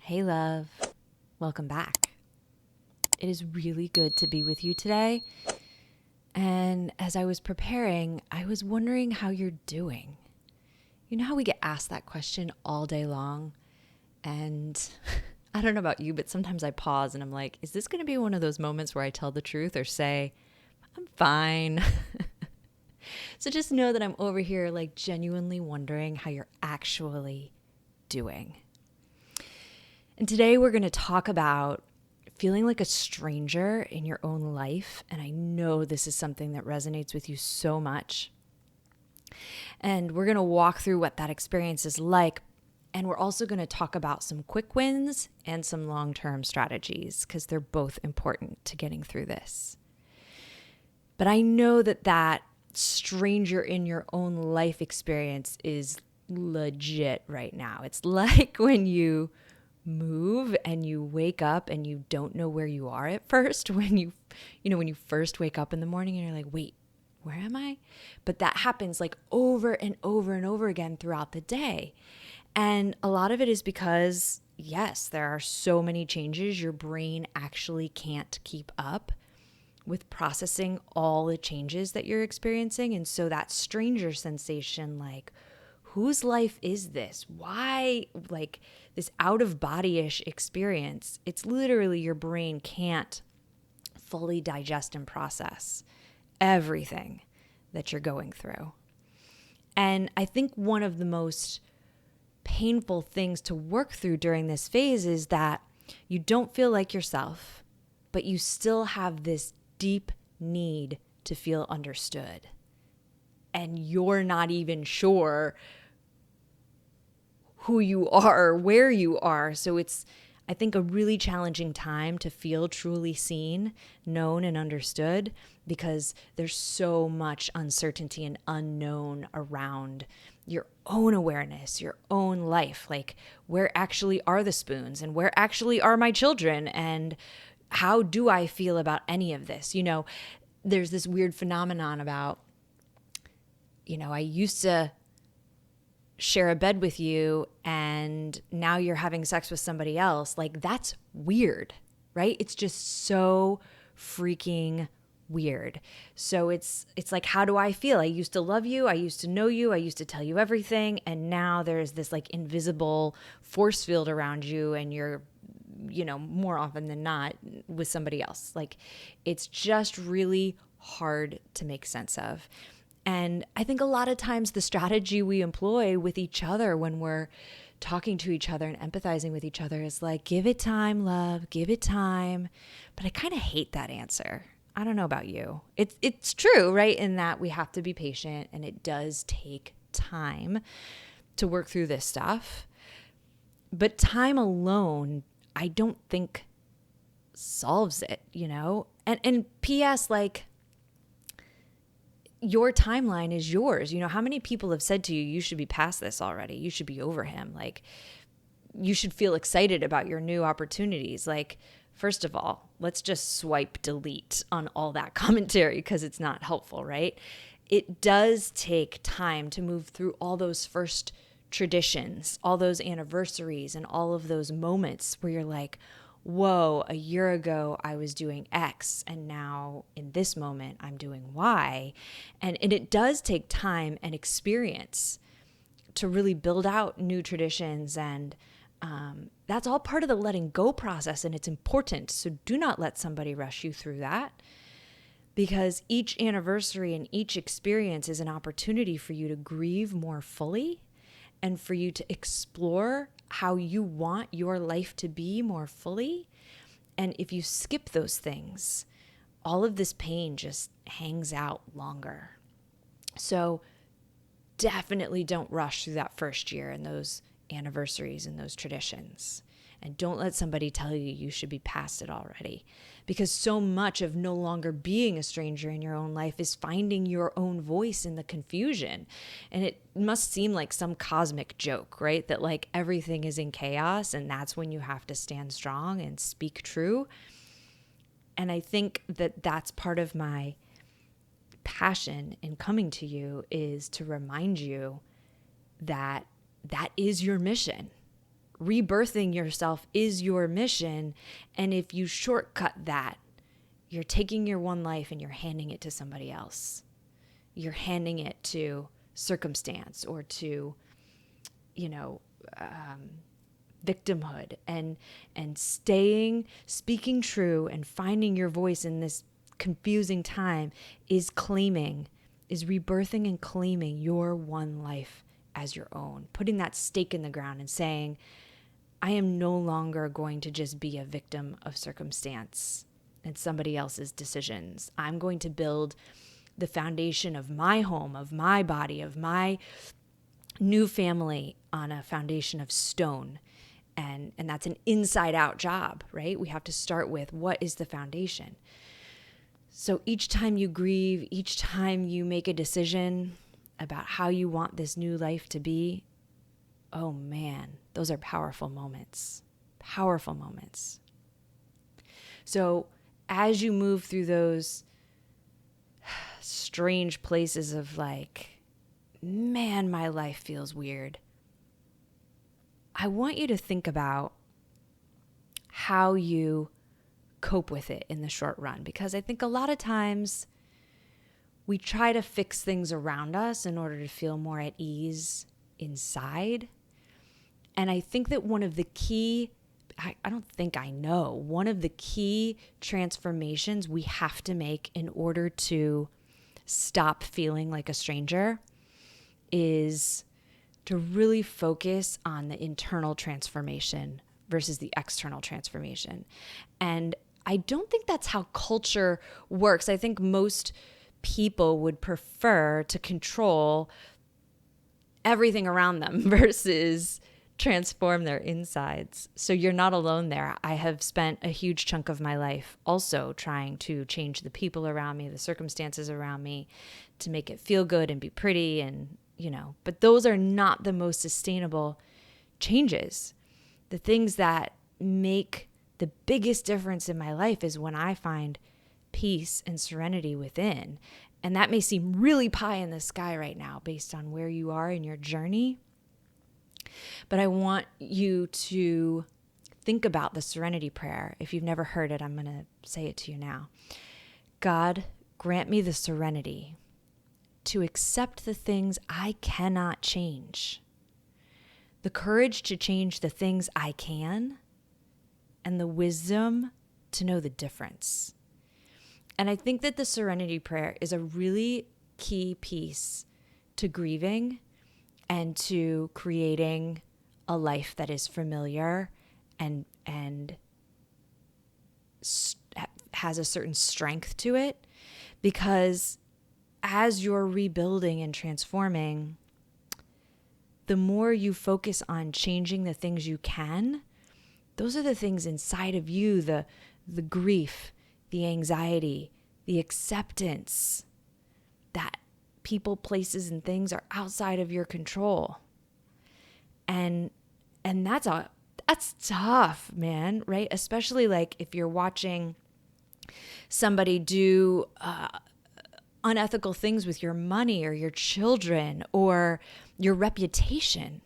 Hey, love. Welcome back. It is really good to be with you today. And as I was preparing, I was wondering how you're doing. You know how we get asked that question all day long? And I don't know about you, but sometimes I pause and I'm like, is this going to be one of those moments where I tell the truth or say, I'm fine? So just know that I'm over here like genuinely wondering how you're actually doing. And today we're going to talk about feeling like a stranger in your own life. And I know this is something that resonates with you so much. And we're going to walk through what that experience is like. And we're also going to talk about some quick wins and some long-term strategies because they're both important to getting through this. But I know that stranger in your own life experience is legit right now. It's like when you move and you wake up and you don't know where you are at first when you first wake up in the morning and you're like, wait, where am I? But that happens like over and over and over again throughout the day. And a lot of it is because, yes, there are so many changes. Your brain actually can't keep up with processing all the changes that you're experiencing. And so that stranger sensation, like, whose life is this? Why, like, this out of body-ish experience, it's literally your brain can't fully digest and process everything that you're going through. And I think one of the most painful things to work through during this phase is that you don't feel like yourself, but you still have this deep need to feel understood. And you're not even sure who you are, where you are. So it's, I think, a really challenging time to feel truly seen, known, and understood because there's so much uncertainty and unknown around your own awareness, your own life. Like, where actually are the spoons and where actually are my children? And how do I feel about any of this? You know, there's this weird phenomenon about, I used to share a bed with you and now you're having sex with somebody else. Like, that's weird, right? It's just so freaking weird. So it's like, how do I feel? I used to love you. I used to know you. I used to tell you everything. And now there's this like invisible force field around you and you're, more often than not with somebody else. Like, it's just really hard to make sense of. And I think a lot of times the strategy we employ with each other when we're talking to each other and empathizing with each other is like, give it time, love, give it time. But I kind of hate that answer. I don't know about you. It's true, right? In that we have to be patient and it does take time to work through this stuff. But time alone, I don't think solves it, And P.S., like, your timeline is yours. How many people have said to you, you should be past this already. You should be over him. Like, you should feel excited about your new opportunities. Like, first of all, let's just swipe delete on all that commentary because it's not helpful, right? It does take time to move through all those first traditions, all those anniversaries, and all of those moments where you're like, whoa, a year ago I was doing X and now in this moment I'm doing Y. And it does take time and experience to really build out new traditions. And that's all part of the letting go process. And it's important. So do not let somebody rush you through that because each anniversary and each experience is an opportunity for you to grieve more fully and for you to explore how you want your life to be more fully. And if you skip those things, all of this pain just hangs out longer. So definitely don't rush through that first year and those anniversaries and those traditions. And don't let somebody tell you you should be past it already. Because so much of no longer being a stranger in your own life is finding your own voice in the confusion. And it must seem like some cosmic joke, right? That like everything is in chaos and that's when you have to stand strong and speak true. And I think that that's part of my passion in coming to you is to remind you that that is your mission. rebirthing yourself is your mission. And if you shortcut that, you're taking your one life and you're handing it to somebody else. You're handing it to circumstance or to, victimhood, and speaking true and finding your voice in this confusing time is rebirthing and claiming your one life as your own, putting that stake in the ground and saying, I am no longer going to just be a victim of circumstance and somebody else's decisions. I'm going to build the foundation of my home, of my body, of my new family on a foundation of stone. And that's an inside out job, right? We have to start with, what is the foundation? So each time you grieve, each time you make a decision about how you want this new life to be, oh man, those are powerful moments. Powerful moments. So as you move through those strange places of like, man, my life feels weird, I want you to think about how you cope with it in the short run, because I think a lot of times we try to fix things around us in order to feel more at ease inside. And I think that one of the key, one of the key transformations we have to make in order to stop feeling like a stranger is to really focus on the internal transformation versus the external transformation. And I don't think that's how culture works. I think most people would prefer to control everything around them versus transform their insides. So you're not alone there. I have spent a huge chunk of my life also trying to change the people around me, the circumstances around me, to make it feel good and be pretty, and but those are not the most sustainable changes. The things that make the biggest difference in my life is when I find peace and serenity within. And that may seem really pie in the sky right now based on where you are in your journey. But I want you to think about the serenity prayer. If you've never heard it, I'm going to say it to you now. God, grant me the serenity to accept the things I cannot change, the courage to change the things I can, and the wisdom to know the difference. And I think that the serenity prayer is a really key piece to grieving and to creating a life that is familiar and has a certain strength to it, because as you're rebuilding and transforming, the more you focus on changing the things you can, those are the things inside of you, the grief, the anxiety, the acceptance that people, places, and things are outside of your control. And that's tough, man, right? Especially like if you're watching somebody do unethical things with your money or your children or your reputation.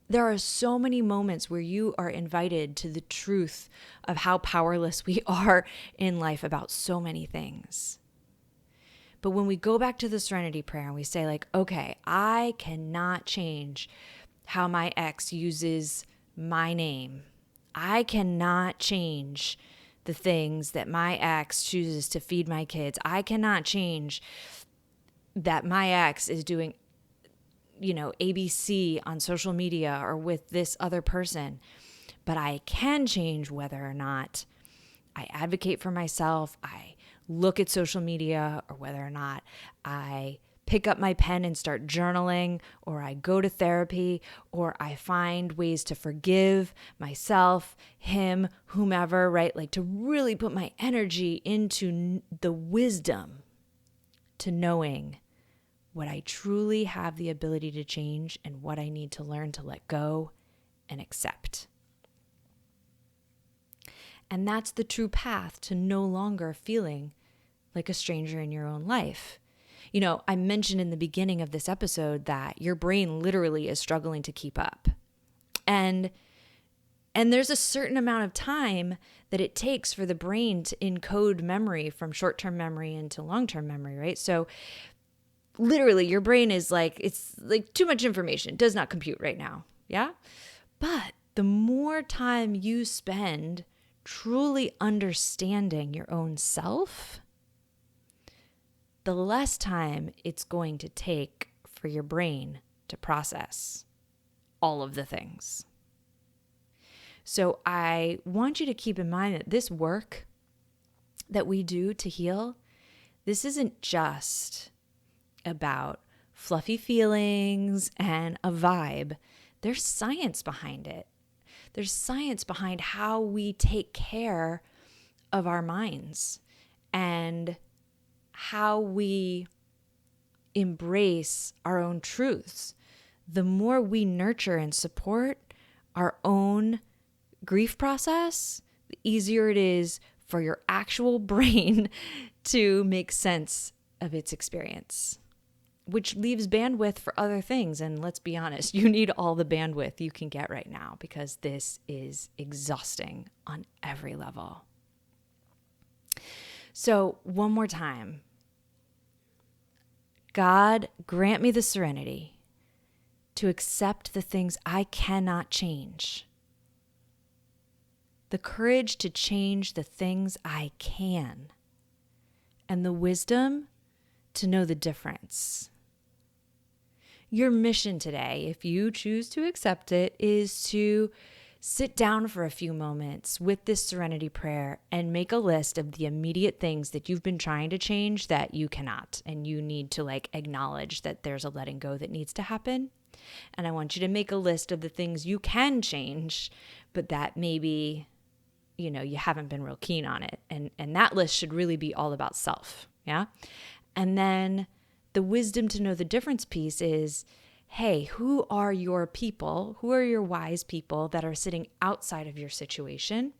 There are so many moments where you are invited to the truth of how powerless we are in life about so many things. But when we go back to the serenity prayer and we say like, okay, I cannot change how my ex uses my name. I cannot change the things that my ex chooses to feed my kids. I cannot change that my ex is doing, ABC on social media or with this other person. But I can change whether or not I advocate for myself, I look at social media, or whether or not I pick up my pen and start journaling, or I go to therapy, or I find ways to forgive myself, him, whomever, right? Like to really put my energy into the wisdom to knowing what I truly have the ability to change and what I need to learn to let go and accept. And that's the true path to no longer feeling like a stranger in your own life. I mentioned in the beginning of this episode that your brain literally is struggling to keep up. And there's a certain amount of time that it takes for the brain to encode memory from short-term memory into long-term memory, right? So literally your brain is like, it's like too much information. It does not compute right now. Yeah. But the more time you spend truly understanding your own self, the less time it's going to take for your brain to process all of the things. So I want you to keep in mind that this work that we do to heal, this isn't just about fluffy feelings and a vibe. There's science behind it. There's science behind how we take care of our minds and how we embrace our own truths. The more we nurture and support our own grief process, the easier it is for your actual brain to make sense of its experience, which leaves bandwidth for other things. And let's be honest, you need all the bandwidth you can get right now because this is exhausting on every level. So one more time, God, grant me the serenity to accept the things I cannot change, the courage to change the things I can, and the wisdom to know the difference. Your mission today, if you choose to accept it, is to sit down for a few moments with this serenity prayer and make a list of the immediate things that you've been trying to change that you cannot. And you need to acknowledge that there's a letting go that needs to happen. And I want you to make a list of the things you can change, but that maybe, you haven't been real keen on it. And that list should really be all about self. Yeah. And then the wisdom to know the difference piece is, hey, who are your people? Who are your wise people that are sitting outside of your situation?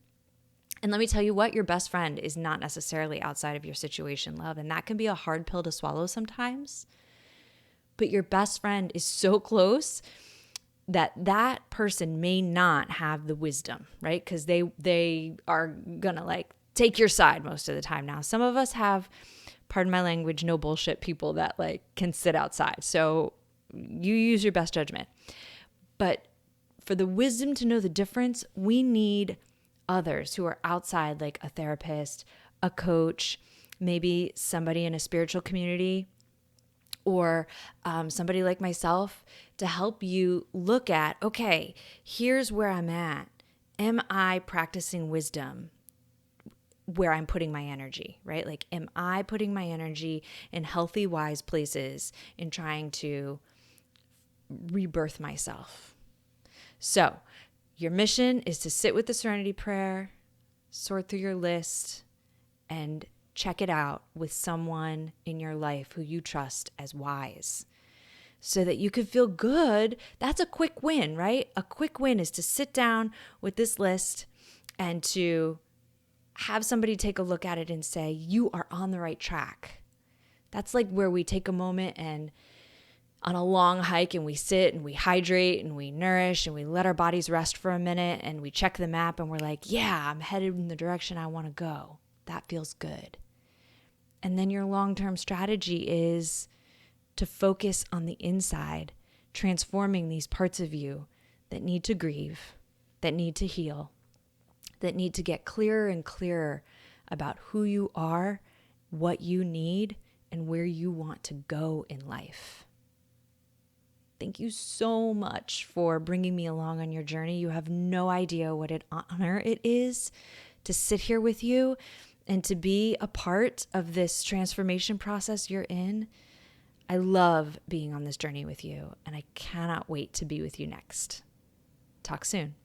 And let me tell you what, your best friend is not necessarily outside of your situation, love. And that can be a hard pill to swallow sometimes. But your best friend is so close that person may not have the wisdom, right? Because they are going to take your side most of the time. Now, some of us have, pardon my language, no bullshit people that can sit outside. So you use your best judgment. But for the wisdom to know the difference, we need others who are outside, like a therapist, a coach, maybe somebody in a spiritual community, or somebody like myself to help you look at, okay, here's where I'm at. Am I practicing wisdom where I'm putting my energy, right? Am I putting my energy in healthy, wise places in trying to rebirth myself? So your mission is to sit with the serenity prayer, sort through your list, and check it out with someone in your life who you trust as wise so that you can feel good. That's a quick win, right? A quick win is to sit down with this list and to have somebody take a look at it and say, you are on the right track. That's where we take a moment and on a long hike and we sit and we hydrate and we nourish and we let our bodies rest for a minute and we check the map and we're like, yeah, I'm headed in the direction I want to go. That feels good. And then your long-term strategy is to focus on the inside, transforming these parts of you that need to grieve, that need to heal, that need to get clearer and clearer about who you are, what you need, and where you want to go in life. Thank you so much for bringing me along on your journey. You have no idea what an honor it is to sit here with you and to be a part of this transformation process you're in. I love being on this journey with you, and I cannot wait to be with you next. Talk soon.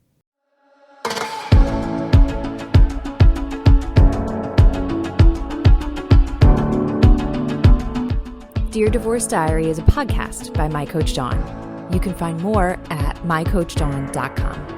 Dear Divorce Diary is a podcast by My Coach Dawn. You can find more at mycoachdawn.com.